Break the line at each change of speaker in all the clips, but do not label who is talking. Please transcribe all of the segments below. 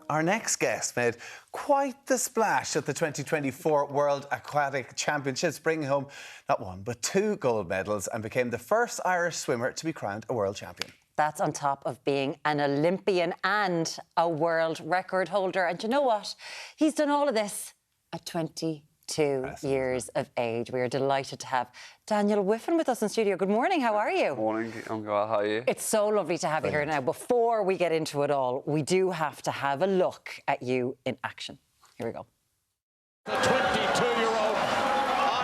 Our next guest made quite the splash at the 2024 World Aquatic Championships, bringing home not one but 2 gold medals, and became the first Irish swimmer to be crowned a world champion.
That's on top of being an Olympian and a world record holder. And you know what? He's done all of this at 22 years of age. We are delighted to have Daniel Wiffen with us in studio. Good morning, how are you?
Morning, I'm good, how are you?
It's so lovely to have you here now. Before we get into it all, we do have to have a look at you in action. Here we go.
The 22-year-old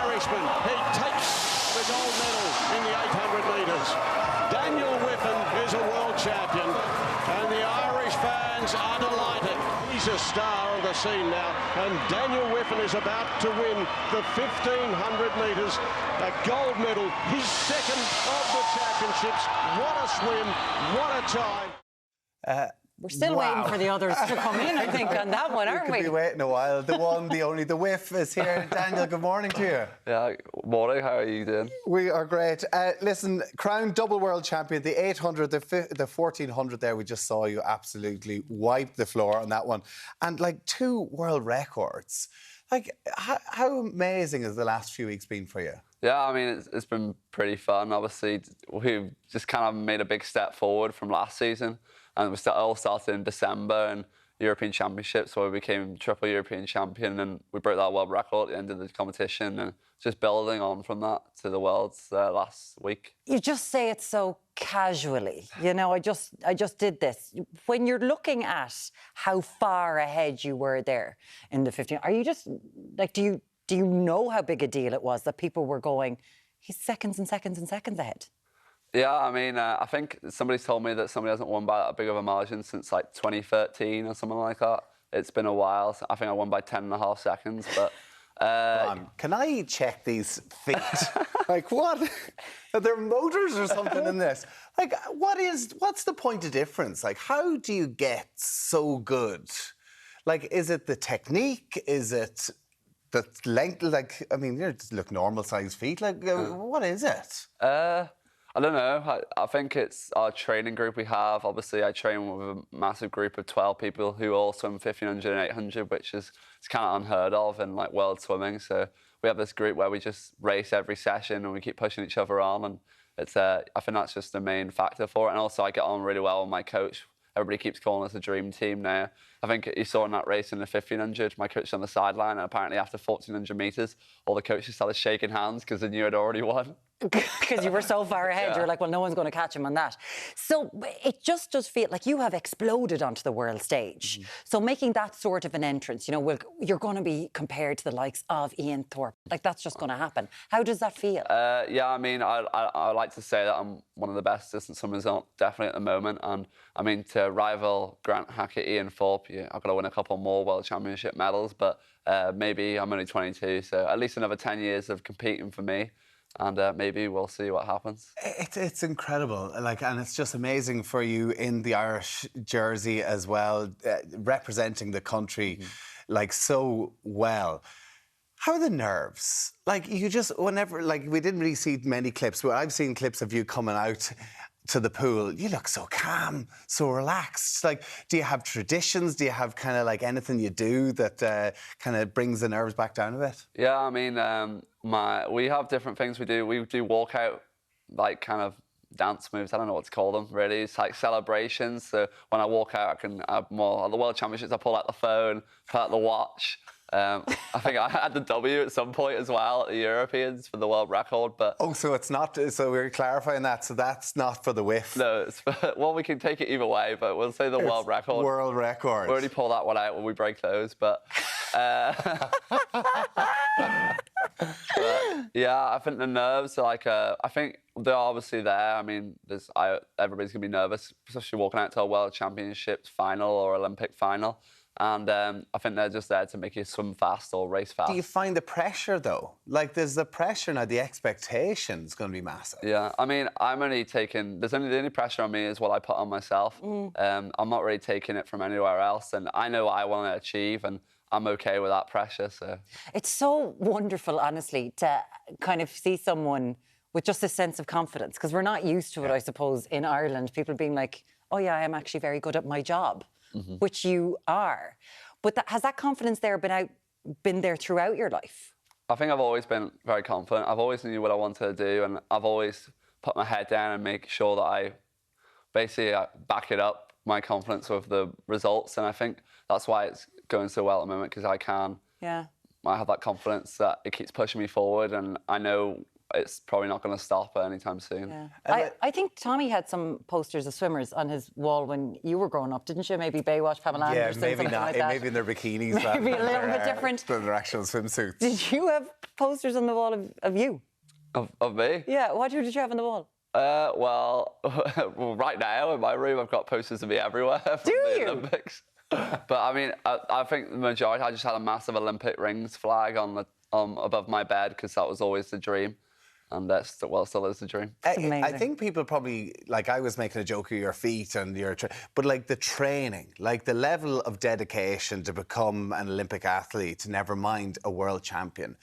Irishman, he takes the gold medal in the 800 metres. Daniel Wiffen is a world champion, and the Irish fans are delighted. He's a star of the scene now, and Daniel Wiffen is about to win the 1,500 metres, a gold medal, his second of the championships. What a swim, what a time.
We're still waiting for the others to come in, I think, on that one, aren't we?
We could be waiting a while. The one, the only, the whiff is here. Daniel, good morning to you.
Yeah, morning, how are you doing?
We are great. Listen, crowned double world champion, the 800, the 1,400 there, we just saw you absolutely wipe the floor on that one. And like 2 world records. Like, how amazing has the last few weeks been for you?
Yeah, I mean, it's been pretty fun. Obviously, we've just kind of made a big step forward from last season. And we all started in December and European Championships, where we became triple European champion, and we broke that world record at the end of the competition, and just building on from that to the Worlds last week.
You just say it so casually. You know, I just did this. When you're looking at how far ahead you were there in the 15, are you just, like, do you know how big a deal it was that people were going, he's seconds and seconds and seconds ahead?
Yeah, I mean, I think somebody's told me that somebody hasn't won by that big of a margin since like 2013 or something like that. It's been a while. I think I won by 10.5 seconds, but...
Can I check these feet? Like, what? Are there motors or something in this? Like, what's the point of difference? Like, how do you get so good? Like, is it the technique? Is it the length? Like, I mean, you just look normal-sized feet. Like, what is it?
I don't know. I think it's our training group we have. Obviously, I train with a massive group of 12 people who all swim 1,500 and 800, which is kind of unheard of in like world swimming. So we have this group where we just race every session and we keep pushing each other on. And it's I think that's just the main factor for it. And also, I get on really well with my coach. Everybody keeps calling us the dream team now. I think you saw in that race in the 1,500, my coach on the sideline, and apparently after 1,400 metres, all the coaches started shaking hands because they knew I'd already won.
Because you were so far ahead,
Yeah.
You're like, well, no one's going to catch him on that. So it just does feel like you have exploded onto the world stage. So making that sort of an entrance, you know, you're going to be compared to the likes of Ian Thorpe. Like, that's just going to happen. How does that feel?
Yeah, I mean, I like to say that I'm one of the best distance swimmers on, definitely at the moment. And I mean, to rival Grant Hackett, Ian Thorpe, yeah, I've got to win a couple more World Championship medals, but maybe I'm only 22, so at least another 10 years of competing for me. And maybe we'll see what happens.
It's incredible, like, and it's just amazing for you in the Irish jersey as well, representing the country like so well. How are the nerves? Like, you just, whenever, like, we didn't really see many clips, but I've seen clips of you coming out to the pool. You look so calm, so relaxed. Like, do you have traditions? Do you have kind of like anything you do that kind of brings the nerves back down a bit?
Yeah, I mean, we have different things we do. We do walkout, like, kind of dance moves. I don't know what to call them, really. It's like celebrations. So when I walk out, I can have more. At the World Championships, I pull out the phone, pull out the watch. I think I had the W at some point as well at the Europeans for the world record, but...
Oh, so it's not... So we're clarifying that, so that's not for the whiff?
No, it's for, well, we can take it either way, but we'll say the world record.
World record.
We'll only pull that one out when we break those, but... But yeah, I think the nerves are like... I think they're obviously there. I mean, everybody's going to be nervous, especially walking out to a World Championships final or Olympic final. And I think they're just there to make you swim fast or race fast.
Do you find the pressure, though? Like, there's the pressure now, the expectation's going to be massive.
Yeah, I mean, I'm only taking... the only pressure on me is what I put on myself. I'm not really taking it from anywhere else, and I know what I want to achieve, and I'm okay with that pressure, so...
It's so wonderful, honestly, to kind of see someone with just a sense of confidence, because we're not used to it, I suppose, in Ireland. People being like, oh, yeah, I'm actually very good at my job. which you are. But has that confidence there been there throughout your life?
I think I've always been very confident. I've always knew what I wanted to do, and I've always put my head down and make sure that I basically back it up, my confidence with the results. And I think that's why it's going so well at the moment, because I have that confidence that it keeps pushing me forward, and I know it's probably not going to stop anytime soon.
Yeah. I think Tommy had some posters of swimmers on his wall when you were growing up, didn't you? Maybe Baywatch, Pamela Anderson,
maybe
something
not.
like that.
Maybe in their bikinis.
Maybe a little bit different.
Than their actual swimsuits.
Did you have posters on the wall of you?
Of me?
Yeah. What did you have on the wall?
Well, right now in my room, I've got posters of me everywhere from the Olympics. But I mean, I think the majority, I just had a massive Olympic rings flag on above my bed, because that was always the dream. And that's still is the dream.
I think people probably, like, I was making a joke of your feet and but like the training, like the level of dedication to become an Olympic athlete, never mind a world champion.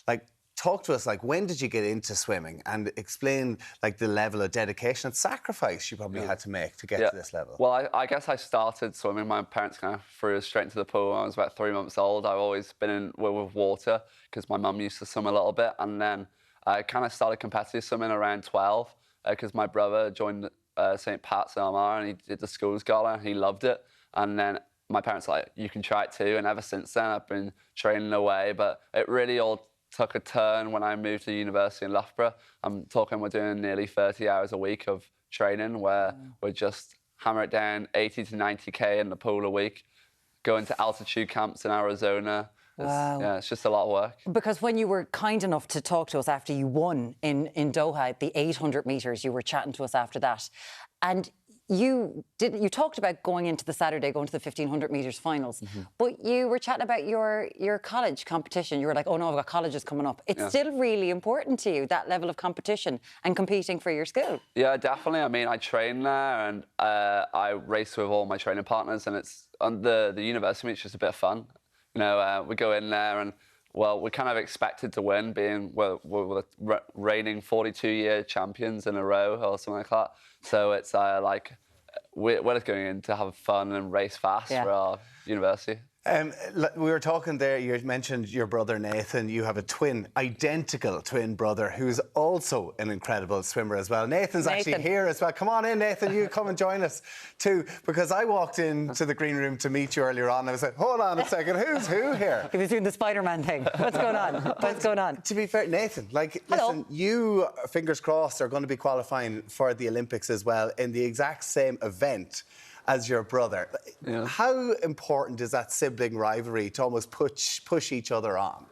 Like, talk to us, like, when did you get into swimming, and explain like the level of dedication and sacrifice you probably had to make to get to this level.
Well, I guess I started swimming. My parents kind of threw us straight into the pool when I was about 3 months old. I've always been in with water because my mum used to swim a little bit, and then I kind of started competitive swimming around 12 because my brother joined St. Pat's in Armagh, and he did the Schools Gala, and he loved it. And then my parents were like, you can try it too. And ever since then, I've been training away. But it really all took a turn when I moved to university in Loughborough. I'm talking, we're doing nearly 30 hours a week of training, where we just hammer it down 80 to 90K in the pool a week, going to altitude camps in Arizona. Yeah, it's just a lot of work. Because
when you were kind enough to talk to us after you won in Doha, the 800 metres, you were chatting to us after that. And you talked about going into the Saturday, going to the 1500 metres finals, but you were chatting about your college competition. You were like, oh no, I've got colleges coming up. It's still really important to you, that level of competition and competing for your school. Yeah, definitely. I mean, I train there, and I race with all my training partners, and it's on the university meet's just a bit of fun. You know, we go in there and, well, we're kind of expected to win, being we're the reigning 42-year champions in a row or something like that. So it's like we're just going in to have fun and race fast for our university. We were talking there, you mentioned your brother Nathan. You have a identical twin brother who's also an incredible swimmer as well. Nathan's actually here as well. Come on in, Nathan, you come and join us too. Because I walked into the green room to meet you earlier on, and I was like, hold on a second, who's who here? He was doing the Spider-Man thing. What's going on? What's going on? To be fair, Nathan, listen, you, fingers crossed, are going to be qualifying for the Olympics as well in the exact same event as your brother. Yeah. How important is that sibling rivalry to almost push each other on?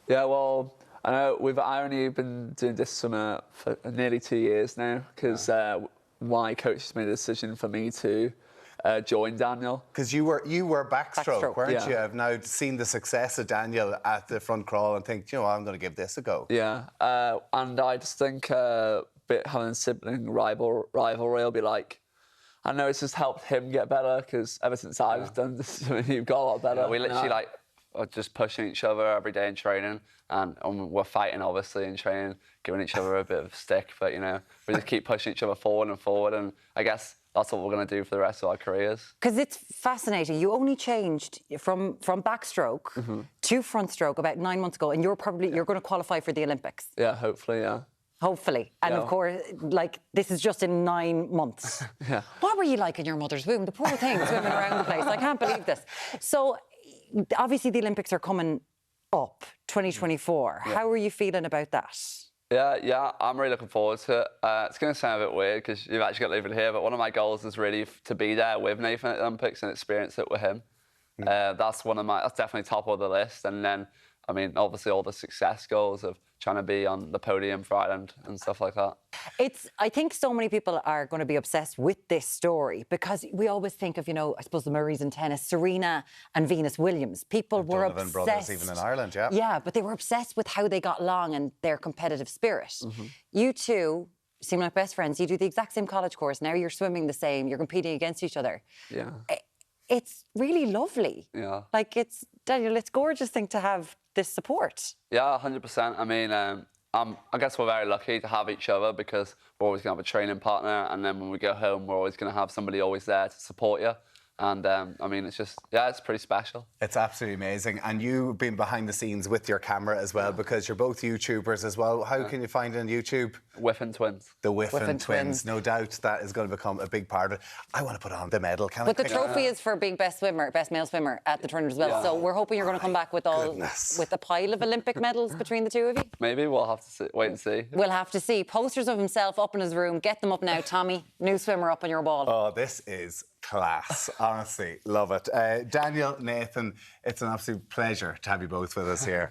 Yeah, well, I know I've only been doing this summer for nearly 2 years now, because my coach has made a decision for me to join Daniel. Because you were backstroke, weren't you? I've now seen the success of Daniel at the front crawl and think, you know, I'm going to give this a go. Yeah, and I just think having sibling rivalry will be like, I know it's just helped him get better, because ever since I've done this, you've got a lot better. Yeah, we literally are just pushing each other every day in training, and we're fighting obviously in training, giving each other a bit of a stick, but you know, we just keep pushing each other forward and forward, and I guess that's what we're going to do for the rest of our careers. Because it's fascinating. You only changed from backstroke to front stroke about 9 months ago, and you're going to qualify for the Olympics. Yeah, hopefully, yeah. Hopefully. And of course, this is just in 9 months. Yeah. What were you like in your mother's womb? The poor thing swimming around the place. I can't believe this. So, obviously, the Olympics are coming up, 2024. Yeah. How are you feeling about that? Yeah, I'm really looking forward to it. It's going to sound a bit weird because you've actually got Nathan here, but one of my goals is really to be there with Nathan at the Olympics and experience it with him. That's definitely top of the list. And then, I mean, obviously all the success goals of trying to be on the podium for Ireland and stuff like that. I think so many people are going to be obsessed with this story because we always think of, I suppose the Murrays in tennis, Serena and Venus Williams. People were obsessed. Brothers even in Ireland, yeah. Yeah, but they were obsessed with how they got along and their competitive spirit. You two seem like best friends. You do the exact same college course. Now you're swimming the same. You're competing against each other. Yeah. It's really lovely. Yeah. Daniel, it's a gorgeous thing to have this support. Yeah, 100%. I mean, I guess we're very lucky to have each other because we're always going to have a training partner, and then when we go home, we're always going to have somebody always there to support you.
And I mean, it's just, yeah, it's pretty special.
It's absolutely amazing. And you've been behind the scenes with your camera as well, because you're both YouTubers as well. How can you find it on YouTube?
Whiffen Twins.
The Whiffen
Whiffen
Twins.
Twins.
No doubt that is going to become a big part of it. I want to put on the medal. Can
But
I?
the trophy is for being best male swimmer at the tournament as well. So we're hoping you're going to come back with with a pile of Olympic medals between the two of you.
Maybe we'll have to wait and see.
We'll have to see. Posters of himself up in his room. Get them up now, Tommy. New swimmer up on your wall.
Oh, this is class. Honestly, love it. Daniel, Nathan, it's an absolute pleasure to have you both with us here.